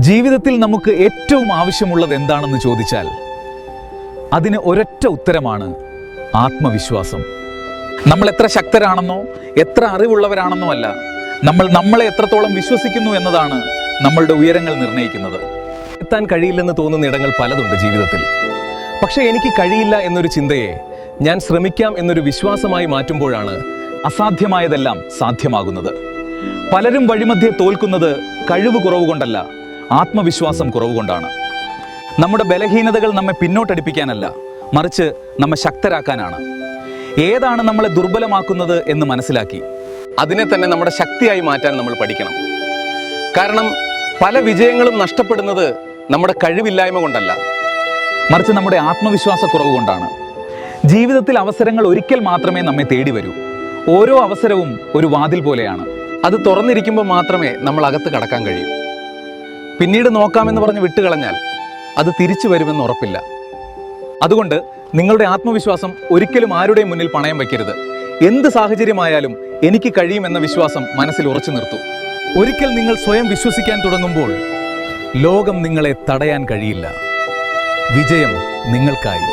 ജീവിതത്തിൽ നമുക്ക് ഏറ്റവും ആവശ്യമുള്ളത് എന്താണെന്ന് ചോദിച്ചാൽ അതിന് ഒരൊറ്റ ഉത്തരമാണ് ആത്മവിശ്വാസം. നമ്മൾ എത്ര ശക്തരാണെന്നോ എത്ര അറിവുള്ളവരാണെന്നോ അല്ല, നമ്മൾ നമ്മളെ എത്രത്തോളം വിശ്വസിക്കുന്നു എന്നതാണ് നമ്മളുടെ ഉയരങ്ങൾ നിർണ്ണയിക്കുന്നത്. എത്താൻ കഴിയില്ലെന്ന് തോന്നുന്ന ഇടങ്ങൾ പലതുണ്ട് ജീവിതത്തിൽ. പക്ഷേ എനിക്ക് കഴിയില്ല എന്നൊരു ചിന്തയെ ഞാൻ ശ്രമിക്കാം എന്നൊരു വിശ്വാസമായി മാറ്റുമ്പോഴാണ് അസാധ്യമായതെല്ലാം സാധ്യമാകുന്നത്. പലരും വഴിമധ്യേ തോൽക്കുന്നത് കഴിവ് കുറവ് കൊണ്ടല്ല, ആത്മവിശ്വാസം കുറവുകൊണ്ടാണ്. നമ്മുടെ ബലഹീനതകൾ നമ്മെ പിന്നോട്ടടിപ്പിക്കാനല്ല, മറിച്ച് നമ്മെ ശക്തരാക്കാനാണ്. ഏതാണ് നമ്മളെ ദുർബലമാക്കുന്നത് എന്ന് മനസ്സിലാക്കി അതിനെ തന്നെ നമ്മുടെ ശക്തിയായി മാറ്റാൻ നമ്മൾ പഠിക്കണം. കാരണം പല വിജയങ്ങളും നഷ്ടപ്പെടുന്നത് നമ്മുടെ കഴിവില്ലായ്മ കൊണ്ടല്ല, മറിച്ച് നമ്മുടെ ആത്മവിശ്വാസക്കുറവ് കൊണ്ടാണ്. ജീവിതത്തിൽ അവസരങ്ങൾ ഒരിക്കൽ മാത്രമേ നമ്മെ തേടി വരൂ. ഓരോ അവസരവും ഒരു വാതിൽ പോലെയാണ്. അത് തുറന്നിരിക്കുമ്പോൾ മാത്രമേ നമ്മൾ അകത്ത് കടക്കാൻ കഴിയൂ. പിന്നീട് നോക്കാമെന്ന് പറഞ്ഞ് വിട്ടുകളഞ്ഞാൽ അത് തിരിച്ചു വരുമെന്ന് ഉറപ്പില്ല. അതുകൊണ്ട് നിങ്ങളുടെ ആത്മവിശ്വാസം ഒരിക്കലും ആരുടെയും മുന്നിൽ പണയം വയ്ക്കരുത്. എന്ത് സാഹചര്യമായാലും എനിക്ക് കഴിയുമെന്ന വിശ്വാസം മനസ്സിൽ ഉറച്ചു നിർത്തൂ. ഒരിക്കൽ നിങ്ങൾ സ്വയം വിശ്വസിക്കാൻ തുടങ്ങുമ്പോൾ ലോകം നിങ്ങളെ തടയാൻ കഴിയില്ല. വിജയം നിങ്ങൾക്കായി.